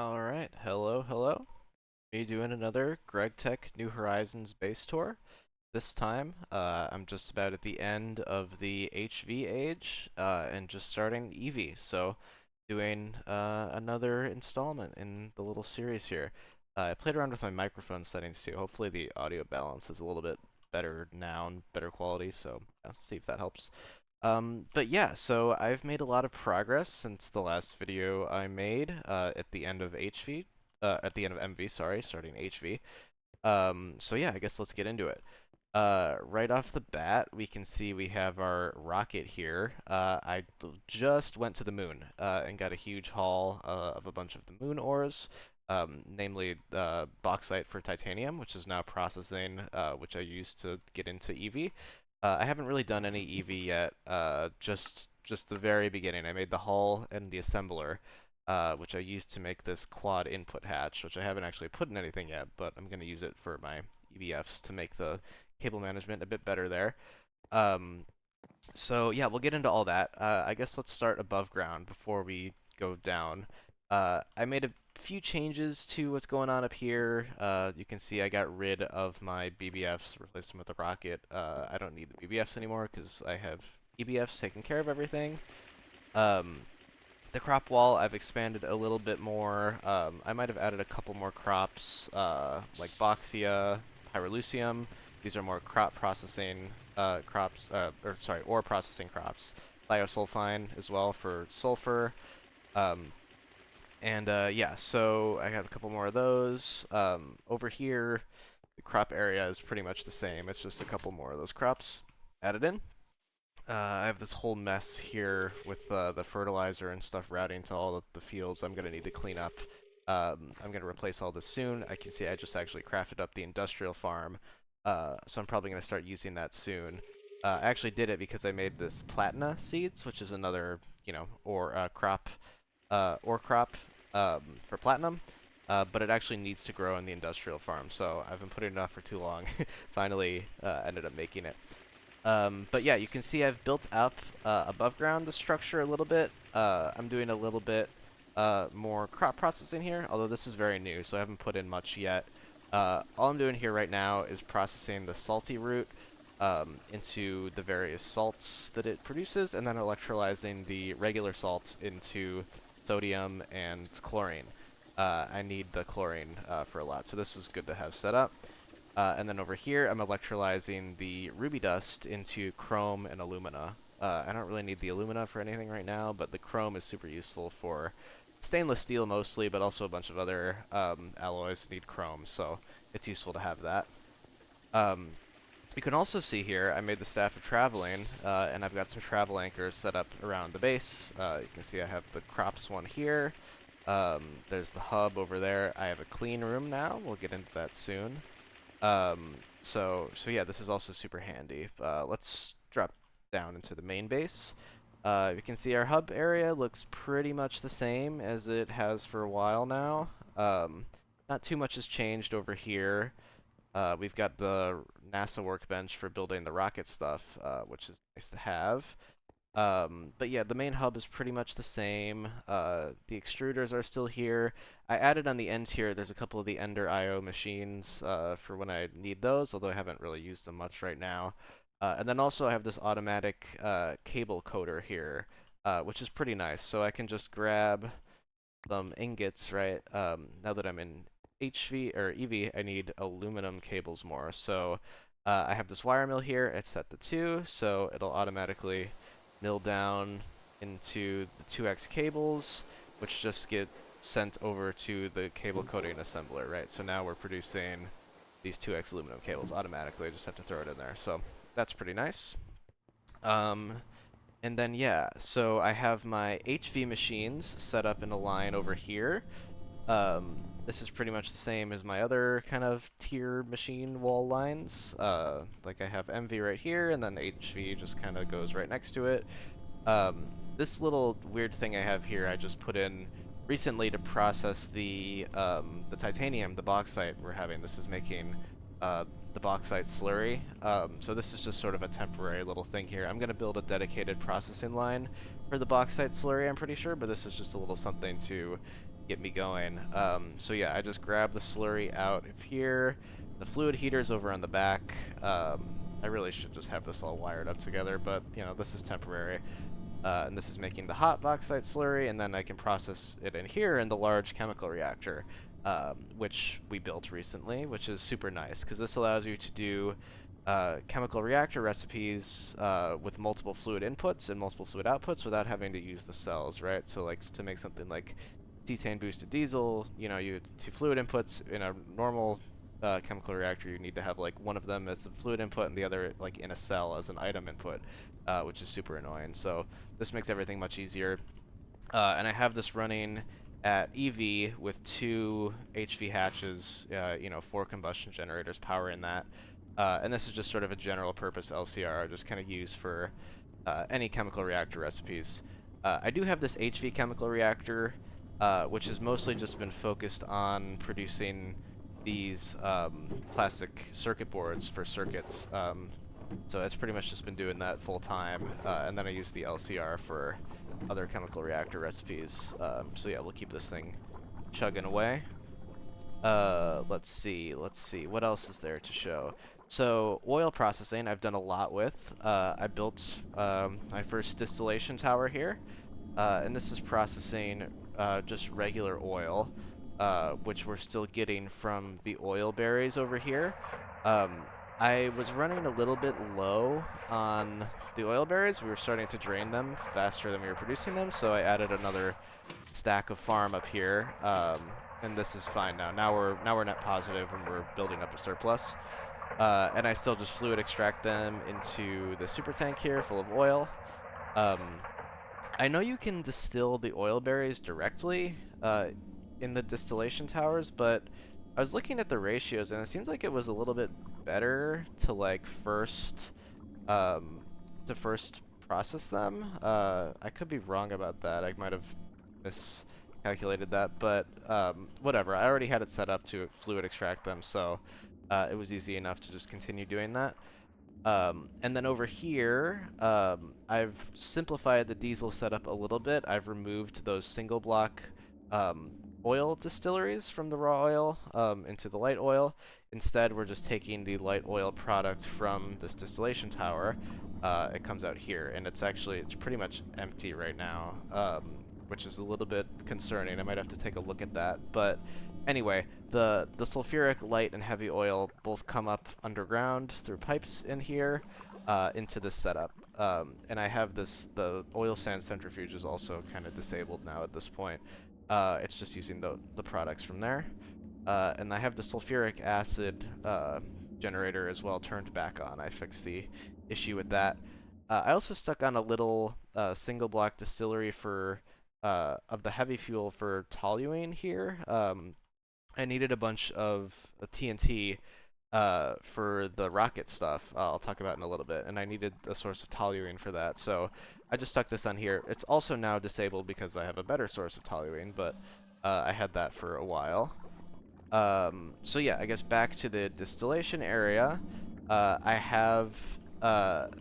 Alright, hello. Me doing another Gregtech New Horizons base tour. This time, I'm just about at the end of the HV age, and just starting EV, so doing another installment in the little series here. I played around with my microphone settings too. Hopefully the audio balance is a little bit better now and better quality, so I'll see if that helps. But yeah, so I've made a lot of progress since the last video I made at the end of HV, at the end of MV, sorry, starting HV. So yeah, I guess let's get into it. Right off the bat, we can see we have our rocket here. Just went to the moon and got a huge haul of a bunch of the moon ores, namely bauxite for titanium, which is now processing, which I used to get into EV. I haven't really done any EV yet. Just the very beginning. I made the hull and the assembler, which I used to make this quad input hatch, which I haven't actually put in anything yet, but I'm gonna use it for my EVFs to make the cable management a bit better there. Um, so yeah, we'll get into all that. I guess let's start above ground before we go down. I made a few changes to what's going on up here. You can see I got rid of my BBFs, replaced them with a rocket. I don't need the BBFs anymore because I have EBFs taking care of everything. Um, the crop wall I've expanded a little bit more. I might have added a couple more crops, like Boxia, Pyrolucium. These are more crop processing crops, or sorry, ore processing crops. Thiosulfine as well for sulfur. Um, and yeah, so I have a couple more of those. Over here, the crop area is pretty much the same. It's just a couple more of those crops added in. I have this whole mess here with the fertilizer and stuff routing to all of the fields I'm going to need to clean up. I'm going to replace all this soon. I can see I just actually crafted up the industrial farm, so I'm probably going to start using that soon. I actually did it because I made this platina seeds, which is another, ore crop for platinum. But it actually needs to grow in the industrial farm, so I've been putting it off for too long. Finally, ended up making it. But yeah, you can see I've built up above ground the structure a little bit. I'm doing a little bit more crop processing here, although this is very new, so I haven't put in much yet. All I'm doing here right now is processing the salty root into the various salts that it produces, and then electrolyzing the regular salts into sodium and chlorine. I need the chlorine for a lot, so this is good to have set up. And then over here, I'm electrolyzing the ruby dust into chrome and alumina. I don't really need the alumina for anything right now, but the chrome is super useful for stainless steel mostly, but also a bunch of other alloys need chrome, so it's useful to have that. Um, you can also see here, I made the staff of traveling, and I've got some travel anchors set up around the base. You can see I have the crops one here. There's the hub over there. I have a clean room now. We'll get into that soon. So yeah, this is also super handy. Let's drop down into the main base. You can see our hub area looks pretty much the same as it has for a while now. Not too much has changed over here. We've got the NASA workbench for building the rocket stuff, which is nice to have. But yeah, the main hub is pretty much the same. The extruders are still here. I added on the end here, there's a couple of the Ender IO machines for when I need those, although I haven't really used them much right now. And then also I have this automatic cable coder here, which is pretty nice. So I can just grab some ingots, right? Now that I'm in HV or EV, I need aluminum cables more. So I have this wire mill here. It's set to 2, so it'll automatically mill down into the 2x cables, which just get sent over to the cable coating assembler, right? So now we're producing these 2x aluminum cables automatically. I just have to throw it in there. So that's pretty nice. And then yeah, so I have my HV machines set up in a line over here. This is pretty much the same as my other kind of tier machine wall lines. Like I have MV right here, and then HV just kind of goes right next to it. This little weird thing I have here, I just put in recently to process the titanium, the bauxite we're having. This is making the bauxite slurry. So this is just sort of a temporary little thing here. I'm gonna build a dedicated processing line for the bauxite slurry, I'm pretty sure, but this is just a little something to get me going. So yeah, I just grab the slurry out of here. The fluid heater's over on the back. I really should just have this all wired up together, but you know, this is temporary. And this is making the hot bauxite slurry, and then I can process it in here in the large chemical reactor, which we built recently, which is super nice, because this allows you to do chemical reactor recipes with multiple fluid inputs and multiple fluid outputs without having to use the cells, right? So like to make something like cetane boosted diesel, you know, you have two fluid inputs. In a normal chemical reactor, you need to have like one of them as the fluid input and the other like in a cell as an item input, which is super annoying. So this makes everything much easier. And I have this running at EV with two HV hatches, you know, 4 combustion generators powering that. And this is just sort of a general purpose LCR, just kind of used for any chemical reactor recipes. I do have this HV chemical reactor, which has mostly just been focused on producing these plastic circuit boards for circuits. So it's pretty much just been doing that full time, and then I use the LCR for other chemical reactor recipes. So yeah, we'll keep this thing chugging away. Let's see, what else is there to show? So oil processing, I've done a lot with. I built my first distillation tower here, and this is processing just regular oil, which we're still getting from the oil berries over here. I was running a little bit low on the oil berries. We were starting to drain them faster than we were producing them, so I added another stack of farm up here, and this is fine now. Now we're net positive and we're building up a surplus. And I still just fluid extract them into the super tank here full of oil. Um, I know you can distill the oil berries directly in the distillation towers, but I was looking at the ratios and it seems like it was a little bit better to like um, first process them. I could be wrong about that. I might have miscalculated that, but whatever. I already had it set up to fluid extract them, so it was easy enough to just continue doing that. And then over here, I've simplified the diesel setup a little bit. I've removed those single block oil distilleries from the raw oil into the light oil. Instead, we're just taking the light oil product from this distillation tower. It comes out here, and it's pretty much empty right now, which is a little bit concerning. I might have to take a look at that. But anyway, the sulfuric light and heavy oil both come up underground through pipes in here into this setup. And I have the oil sand centrifuge is also kind of disabled now at this point. It's just using the products from there. And I have the sulfuric acid generator as well turned back on. I fixed the issue with that. I also stuck on a little single block distillery for of the heavy fuel for toluene here. I needed a bunch of TNT for the rocket stuff. I'll talk about in a little bit, and I needed a source of toluene for that. So I just stuck this on here. It's also now disabled because I have a better source of toluene, but I had that for a while. So yeah, I guess back to the distillation area. I have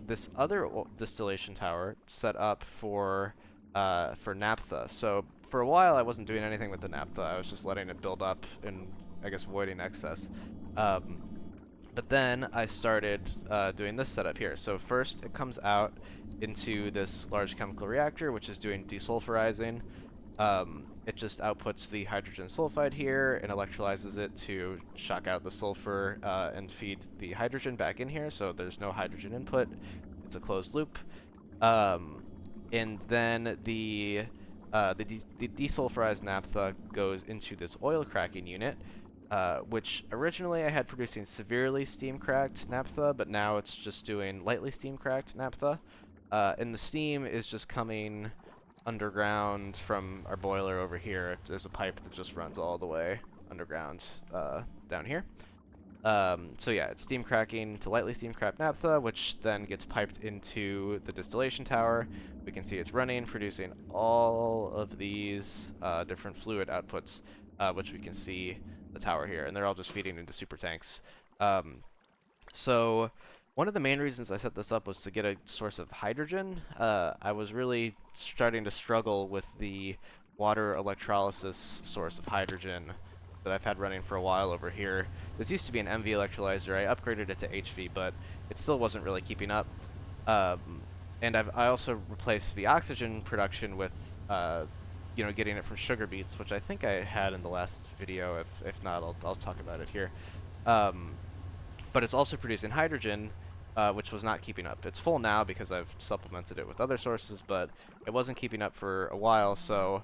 this other distillation tower set up for naphtha. So for a while, I wasn't doing anything with the naphtha. I was just letting it build up and I guess voiding excess. But then I started doing this setup here. So first, it comes out into this large chemical reactor, which is doing desulfurizing. It just outputs the hydrogen sulfide here and electrolyzes it to shock out the sulfur and feed the hydrogen back in here, so there's no hydrogen input. It's a closed loop. And then the desulfurized naphtha goes into this oil cracking unit, which originally I had producing severely steam-cracked naphtha, but now it's just doing lightly steam-cracked naphtha. And the steam is just coming underground from our boiler over here. There's a pipe that just runs all the way underground down here. So yeah, it's steam cracking to lightly steam cracked naphtha, which then gets piped into the distillation tower. We can see it's running, producing all of these different fluid outputs, which we can see the tower here, and they're all just feeding into super tanks. So one of the main reasons I set this up was to get a source of hydrogen. I was really starting to struggle with the water electrolysis source of hydrogen that I've had running for a while over here. This used to be an MV electrolyzer. I upgraded it to HV, but it still wasn't really keeping up. And I also replaced the oxygen production with, getting it from sugar beets, which I think I had in the last video. If not, I'll talk about it here. But it's also producing hydrogen, which was not keeping up. It's full now because I've supplemented it with other sources, but it wasn't keeping up for a while, so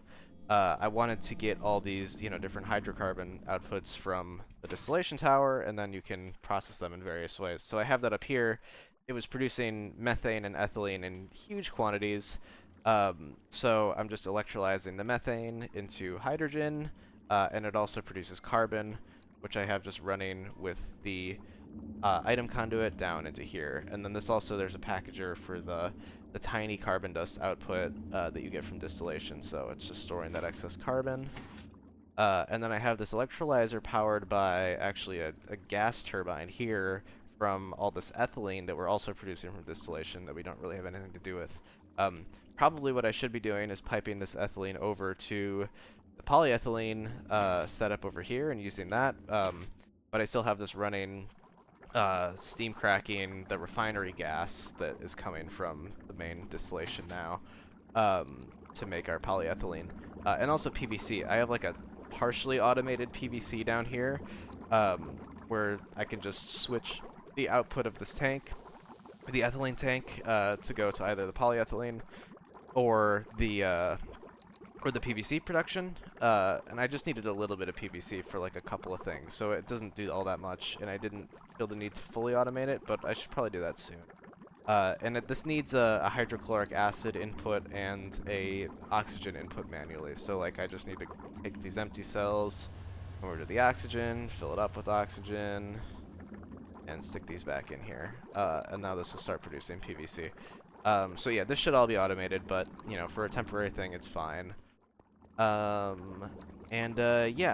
I wanted to get all these, different hydrocarbon outputs from the distillation tower, and then you can process them in various ways. So I have that up here. It was producing methane and ethylene in huge quantities, so I'm just electrolyzing the methane into hydrogen, and it also produces carbon, which I have just running with the item conduit down into here. And then there's a packager for the tiny carbon dust output that you get from distillation, so it's just storing that excess carbon. And then I have this electrolyzer powered by actually a gas turbine here from all this ethylene that we're also producing from distillation that we don't really have anything to do with. Probably what I should be doing is piping this ethylene over to the polyethylene setup over here and using that. But I still have this running steam cracking the refinery gas that is coming from the main distillation now to make our polyethylene. And also PVC. I have like a partially automated PVC down here where I can just switch the output of this tank, the ethylene tank, to go to either the polyethylene or the PVC production, and I just needed a little bit of PVC for like a couple of things, so it doesn't do all that much, and I didn't feel the need to fully automate it, but I should probably do that soon. This needs a hydrochloric acid input and a oxygen input manually, so like I just need to take these empty cells over to the oxygen, fill it up with oxygen, and stick these back in here, and now this will start producing PVC. So yeah, this should all be automated, but for a temporary thing, it's fine. Yeah,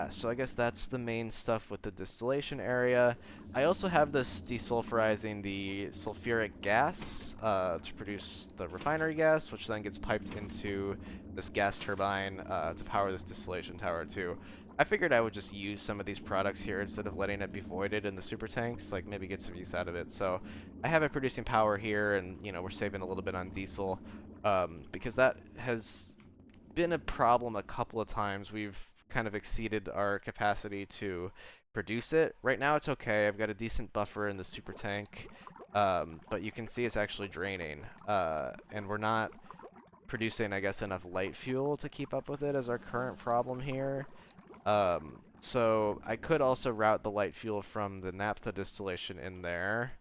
so I guess that's the main stuff with the distillation area. I also have this desulfurizing the sulfuric gas to produce the refinery gas, which then gets piped into this gas turbine to power this distillation tower too. I figured I would just use some of these products here instead of letting it be voided in the super tanks, like maybe get some use out of it. So I have it producing power here, and we're saving a little bit on diesel because that has been a problem a couple of times. We've kind of exceeded our capacity to produce it. Right now it's okay. I've got a decent buffer in the super tank, but you can see it's actually draining, and we're not producing, I guess, enough light fuel to keep up with it as our current problem here. So I could also route the light fuel from the naphtha distillation in there,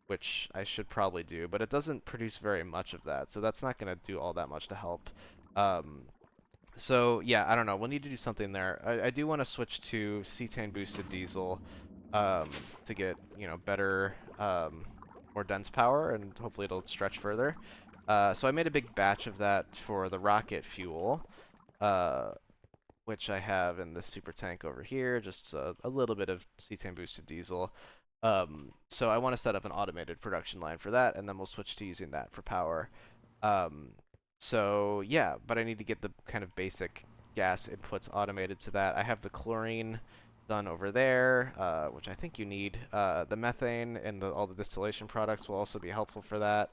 which I should probably do, but it doesn't produce very much of that, so that's not going to do all that much to help. So yeah, I don't know. We'll need to do something there. I do want to switch to cetane boosted diesel to get better, more dense power, and hopefully it'll stretch further. So I made a big batch of that for the rocket fuel, which I have in the super tank over here. Just a little bit of cetane boosted diesel. So I want to set up an automated production line for that, and then we'll switch to using that for power. So yeah, but I need to get the kind of basic gas inputs automated to that. I have the chlorine done over there, which I think you need. The methane and all the distillation products will also be helpful for that.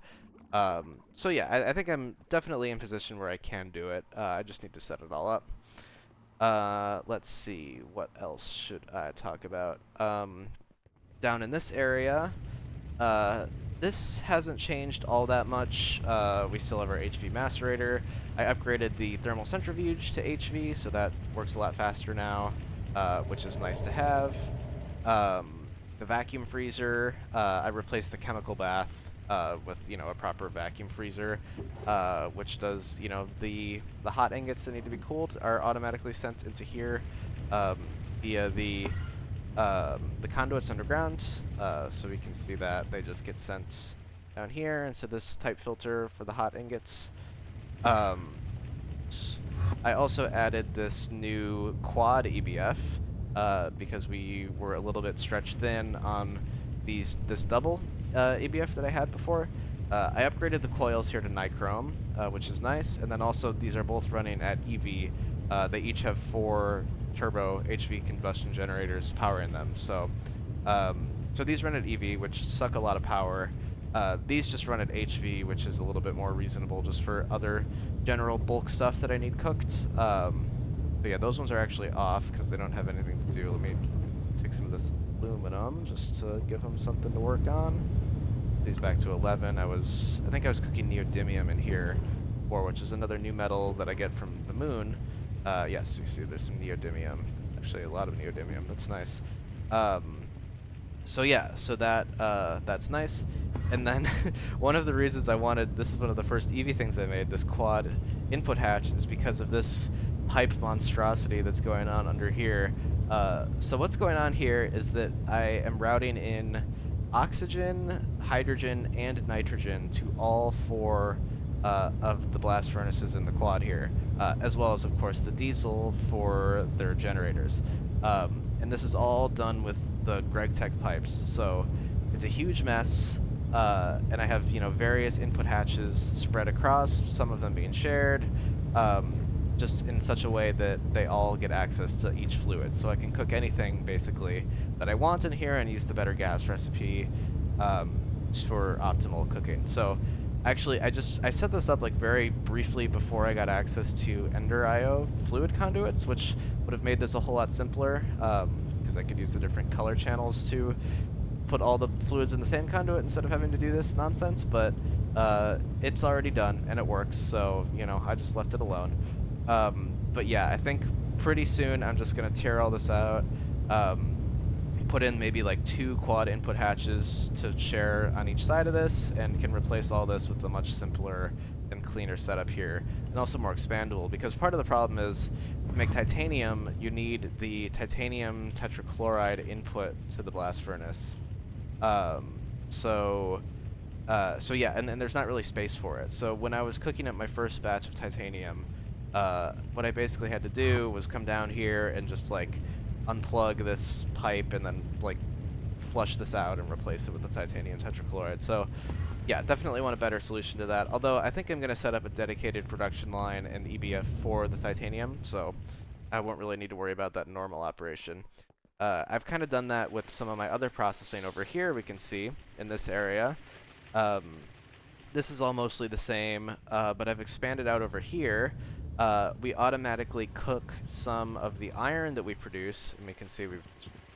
So yeah, I think I'm definitely in position where I can do it. I just need to set it all up. Let's see, what else should I talk about? Down in this area, this hasn't changed all that much. We still have our HV macerator. I upgraded the thermal centrifuge to HV, so that works a lot faster now, which is nice to have. The vacuum freezer, I replaced the chemical bath with a proper vacuum freezer, which does the hot ingots that need to be cooled are automatically sent into here via the conduits underground, so we can see that they just get sent down here into this type filter for the hot ingots. I also added this new quad EBF because we were a little bit stretched thin on this double EBF that I had before. I upgraded the coils here to nichrome, which is nice, and then also these are both running at EV they each have 4 turbo HV combustion generators powering them. So these run at EV, which suck a lot of power. These just run at HV, which is a little bit more reasonable just for other general bulk stuff that I need cooked. But yeah, those ones are actually off because they don't have anything to do. Let me take some of this aluminum just to give them something to work on. These back to 11. I think I was cooking neodymium in here before, which is another new metal that I get from the moon. Yes, you see there's some neodymium. Actually, a lot of neodymium. That's nice. So yeah, so that's nice. And then one of the reasons I wanted, this is one of the first EV things I made, this quad input hatch, is because of this pipe monstrosity that's going on under here. So what's going on here is that I am routing in oxygen, hydrogen, and nitrogen to all 4 of the blast furnaces in the quad here, as well as, of course, the diesel for their generators. And this is all done with the Gregtech pipes, so it's a huge mess, and I have, various input hatches spread across, some of them being shared, just in such a way that they all get access to each fluid, so I can cook anything, basically, that I want in here and use the better gas recipe for optimal cooking. So actually, I set this up like very briefly before I got access to Ender IO fluid conduits, which would have made this a whole lot simpler, because I could use the different color channels to put all the fluids in the same conduit instead of having to do this nonsense, but it's already done and it works, so, I just left it alone. But yeah, I think pretty soon I'm just going to tear all this out, put in maybe like 2 quad input hatches to share on each side of this, and can replace all this with a much simpler and cleaner setup here, and also more expandable, because part of the problem is to make titanium, you need the titanium tetrachloride input to the blast furnace. So yeah, and there's not really space for it. So when I was cooking up my first batch of titanium, what I basically had to do was come down here and just like unplug this pipe and then like flush this out and replace it with the titanium tetrachloride. So yeah, definitely want a better solution to that. Although I think I'm going to set up a dedicated production line and EBF for the titanium, so I won't really need to worry about that in normal operation. I've kind of done that with some of my other processing over here, we can see, in this area. This is all mostly the same, but I've expanded out over here. We automatically cook some of the iron that we produce, and we can see we've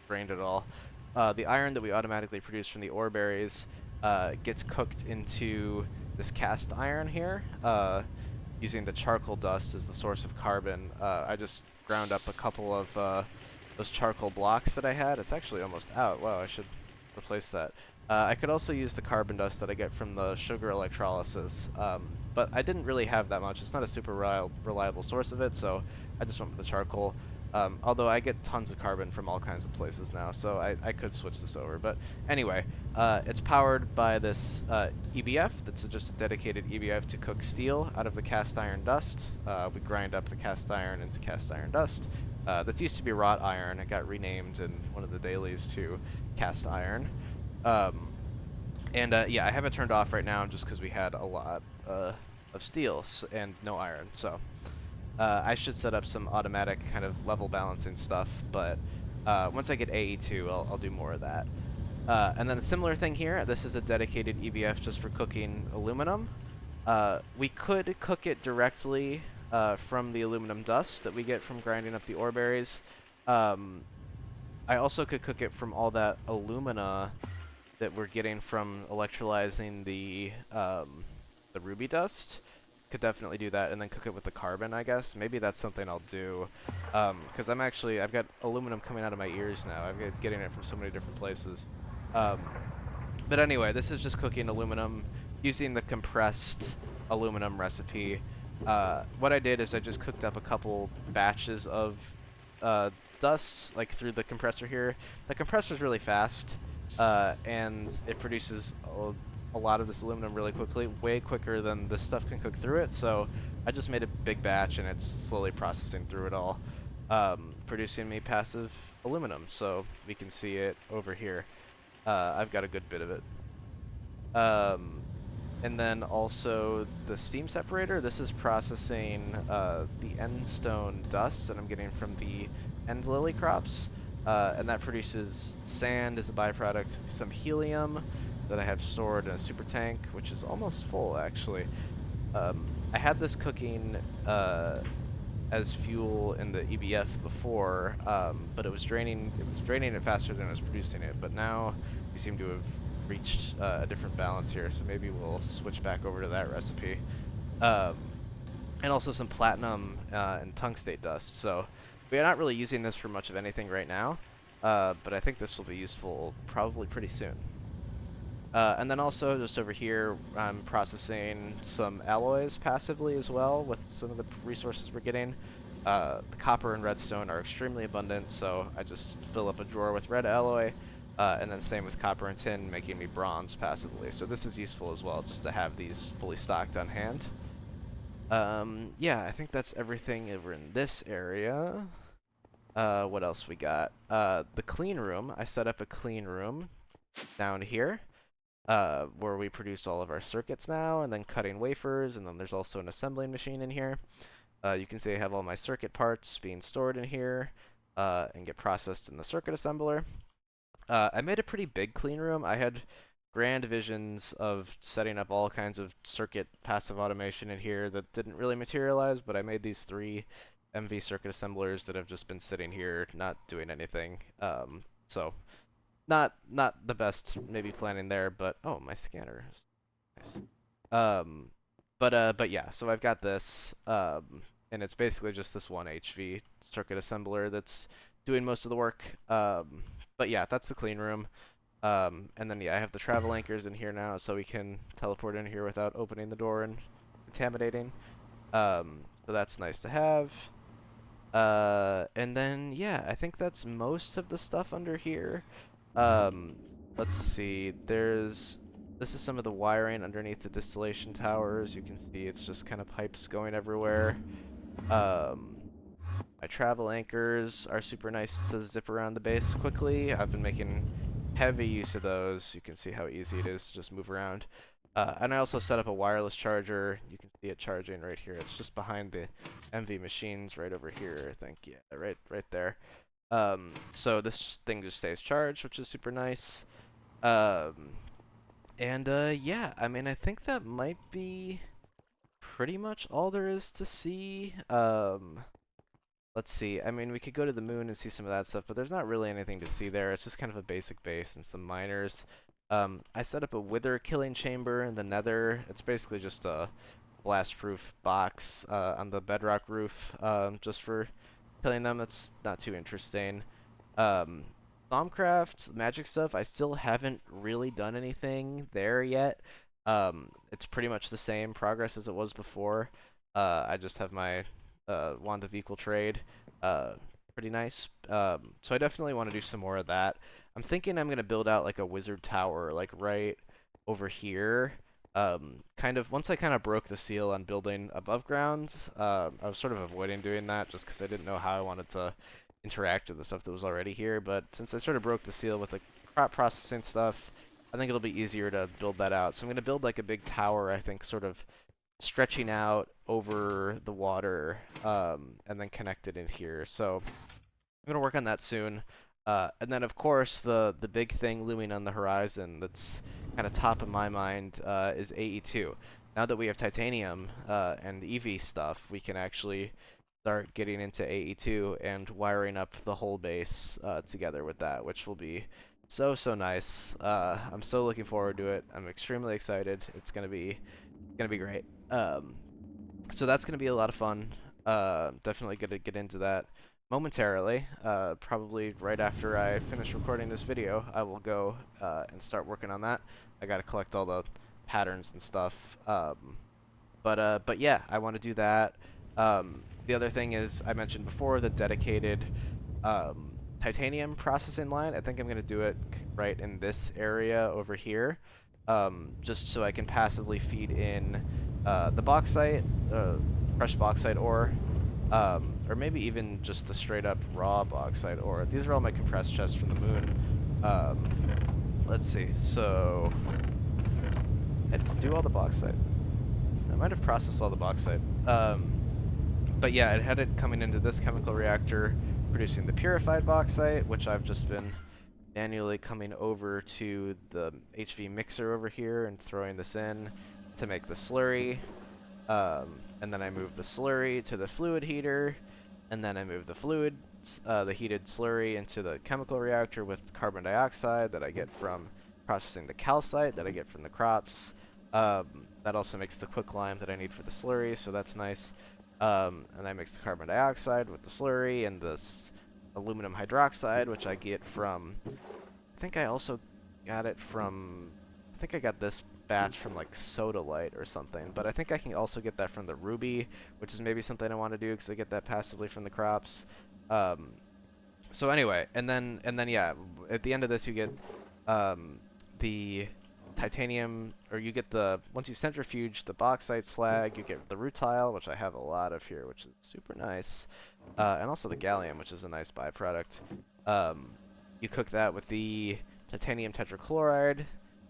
drained it all. The iron that we automatically produce from the ore berries gets cooked into this cast iron here, using the charcoal dust as the source of carbon. I just ground up a couple of those charcoal blocks that I had. It's actually almost out. Wow, I should replace that. I could also use the carbon dust that I get from the sugar electrolysis, but I didn't really have that much. It's not a super reliable source of it, so I just went with the charcoal. Although I get tons of carbon from all kinds of places now, so I could switch this over. But anyway, it's powered by this EBF. That's just a dedicated EBF to cook steel out of the cast iron dust. We grind up the cast iron into cast iron dust. This used to be wrought iron. It got renamed in one of the dailies to cast iron. Yeah, I have it turned off right now just because we had a lot of steel and no iron. So I should set up some automatic kind of level balancing stuff, but once I get AE2, I'll do more of that. And then a similar thing here. This is a dedicated EBF just for cooking aluminum. We could cook it directly from the aluminum dust that we get from grinding up the ore berries. I also could cook it from all that alumina that we're getting from electrolyzing the ruby dust. Could definitely do that, and then cook it with the carbon, I guess. Maybe that's something I'll do, because I've got aluminum coming out of my ears now. I'm getting it from so many different places. But anyway, this is just cooking aluminum using the compressed aluminum recipe. What I did is I just cooked up a couple batches of dust, like through the compressor here. The compressor's really fast, and it produces a lot of this aluminum really quickly, way quicker than this stuff can cook through it. So I just made a big batch, and it's slowly processing through it all, producing me passive aluminum. So we can see it over here. I've got a good bit of it. And then also the steam separator, this is processing the end stone dust that I'm getting from the end lily crops. And that produces sand as a byproduct, some helium that I have stored in a super tank, which is almost full actually. I had this cooking as fuel in the EBF before, but it was draining it faster than it was producing it. But now we seem to have reached a different balance here, so maybe we'll switch back over to that recipe. Um, and also some platinum and tungstate dust. So we are not really using this for much of anything right now, but I think this will be useful probably pretty soon. And then also, just over here, I'm processing some alloys passively as well with some of the resources we're getting. The copper and redstone are extremely abundant, so I just fill up a drawer with red alloy, and then same with copper and tin, making me bronze passively. So this is useful as well, just to have these fully stocked on hand. Yeah, I think that's everything over in this area. What else we got? The clean room. I set up a clean room down here. Where we produce all of our circuits now, and then cutting wafers, and then there's also an assembling machine in here. You can see I have all my circuit parts being stored in here, and get processed in the circuit assembler. I made a pretty big clean room. I had grand visions of setting up all kinds of circuit passive automation in here that didn't really materialize, but I made these 3 MV circuit assemblers that have just been sitting here not doing anything. So not the best maybe planning there, but oh, my scanner is nice. But yeah, so I've got this, and it's basically just this one HV circuit assembler that's doing most of the work. But yeah, that's the clean room. And then yeah, I have the travel anchors in here now, so we can teleport in here without opening the door and contaminating. So that's nice to have. And then yeah, I think that's most of the stuff under here. Let's see, this is some of the wiring underneath the distillation towers. You can see it's just kind of pipes going everywhere. My travel anchors are super nice to zip around the base quickly. I've been making heavy use of those. You can see how easy it is to just move around. And I also set up a wireless charger. You can see it charging right here. It's just behind the MV machines right over here, I think. Yeah, right there. So this thing just stays charged, which is super nice. Yeah, I mean, I think that might be pretty much all there is to see. Let's see. I mean, we could go to the moon and see some of that stuff, but there's not really anything to see there. It's just kind of a basic base and some miners. I set up a wither killing chamber in the nether. It's basically just a blast-proof box on the bedrock roof, just for killing them. That's not too interesting. Thaumcraft, magic stuff, I still haven't really done anything there yet. It's pretty much the same progress as it was before. I just have my Wand of Equal Trade. Pretty nice. So I definitely want to do some more of that. I'm thinking I'm going to build out like a wizard tower, like right over here. Once I kind of broke the seal on building above grounds, I was sort of avoiding doing that just because I didn't know how I wanted to interact with the stuff that was already here. But since I sort of broke the seal with the crop processing stuff, I think it'll be easier to build that out. So I'm going to build like a big tower, I think, sort of stretching out over the water, and then connected in here. So I'm going to work on that soon. And then, of course, the big thing looming on the horizon that's kind of top of my mind is AE2. Now that we have titanium and EV stuff, we can actually start getting into AE2 and wiring up the whole base together with that, which will be so nice. I'm so looking forward to it. I'm extremely excited. It's gonna be great. So that's gonna be a lot of fun. Definitely gonna get into that momentarily. Probably right after I finish recording this video, I will go and start working on that. I gotta collect all the patterns and stuff. But yeah, I want to do that. The other thing is, I mentioned before, the dedicated titanium processing line. I think I'm going to do it right in this area over here, just so I can passively feed in the bauxite, crushed bauxite ore, or maybe even just the straight up raw bauxite ore. These are all my compressed chests from the moon. Let's see, so I do all the bauxite? I might have processed all the bauxite. But yeah, it had it coming into this chemical reactor, producing the purified bauxite, which I've just been manually coming over to the HV mixer over here and throwing this in to make the slurry. And then I move the slurry to the fluid heater, and then I move the fluid, the heated slurry into the chemical reactor with carbon dioxide that I get from processing the calcite that I get from the crops. That also makes the quicklime that I need for the slurry, so that's nice. And I mix the carbon dioxide with the slurry and this aluminum hydroxide, which I get from, I think I also got it from, I think I got this batch from like Soda Light or something, but I think I can also get that from the Ruby, which is maybe something I want to do because I get that passively from the crops. So anyway, and then yeah, at the end of this you get the titanium, or you get the, once you centrifuge the bauxite slag, you get the rutile, which I have a lot of here, which is super nice, and also the gallium, which is a nice byproduct. You cook that with the titanium tetrachloride.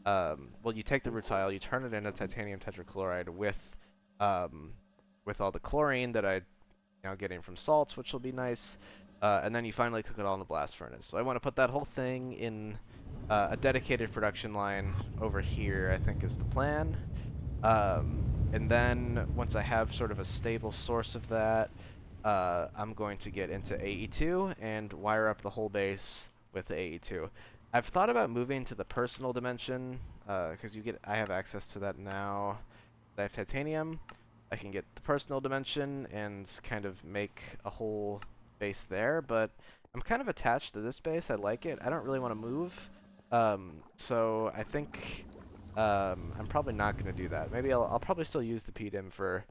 Well, you take the rutile, you turn it into titanium tetrachloride with all the chlorine that I now getting from salts, which will be nice. And then you finally cook it all in the blast furnace. So I want to put that whole thing in a dedicated production line over here, I think is the plan. And then once I have sort of a stable source of that, I'm going to get into AE2 and wire up the whole base with the AE2. I've thought about moving to the personal dimension, because I have access to that now. I have titanium. I can get the personal dimension and kind of make a whole base there, but I'm kind of attached to this base. I like it. I don't really want to move. So I think I'm probably not going to do that. Maybe I'll probably still use the PDIM for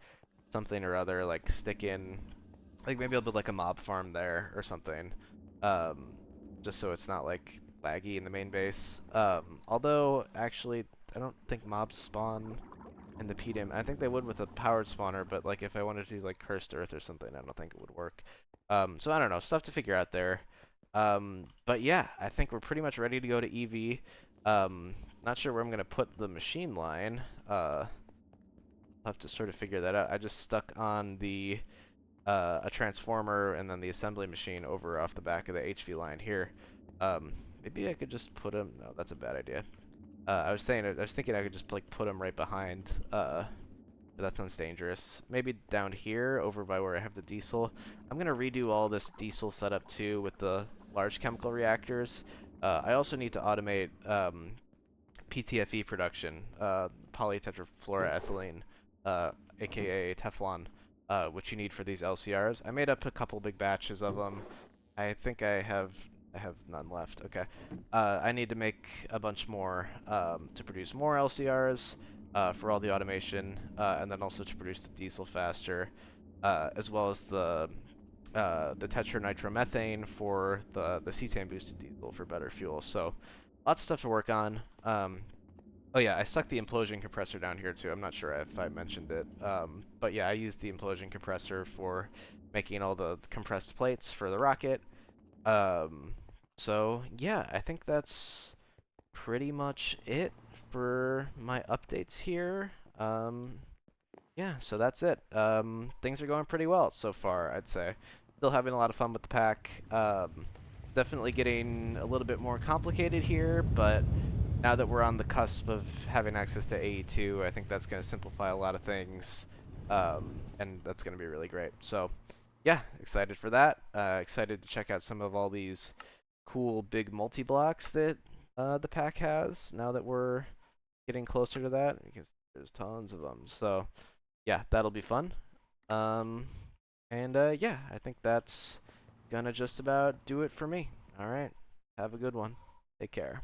something or other, like stick in, like maybe I'll build like a mob farm there or something, just so it's not like laggy in the main base. Although actually I don't think mobs spawn in the PDIM. I think they would with a powered spawner, but like if I wanted to do like Cursed Earth or something, I don't think it would work. So I don't know, stuff to figure out there. But yeah, I think we're pretty much ready to go to EV. Not sure where I'm gonna put the machine line. I'll have to sort of figure that out. I just stuck on the a transformer and then the assembly machine over off the back of the HV line here. Maybe I could just put them. No, that's a bad idea. I was thinking I could just like put them right behind. But that sounds dangerous. Maybe down here, over by where I have the diesel. I'm gonna redo all this diesel setup too with the large chemical reactors. I also need to automate PTFE production, polytetrafluoroethylene, aka Teflon, which you need for these LCRs. I made up a couple big batches of them. I think I have none left. Okay. I need to make a bunch more to produce more LCRs for all the automation, and then also to produce the diesel faster, as well as the tetranitromethane for the cetane boosted diesel for better fuel. So lots of stuff to work on. Oh yeah, I stuck the implosion compressor down here too. I'm not sure if I mentioned it, but yeah, I used the implosion compressor for making all the compressed plates for the rocket. So yeah, I think that's pretty much it for my updates here. Yeah, so that's it. Things are going pretty well so far, I'd say. Still having a lot of fun with the pack. Definitely getting a little bit more complicated here, but now that we're on the cusp of having access to AE2, I think that's going to simplify a lot of things, and that's going to be really great. So, yeah, excited for that. Excited to check out some of all these cool big multi-blocks that the pack has now that we're getting closer to that, because there's tons of them. So, yeah, that'll be fun. Yeah, I think that's gonna just about do it for me. All right, have a good one. Take care.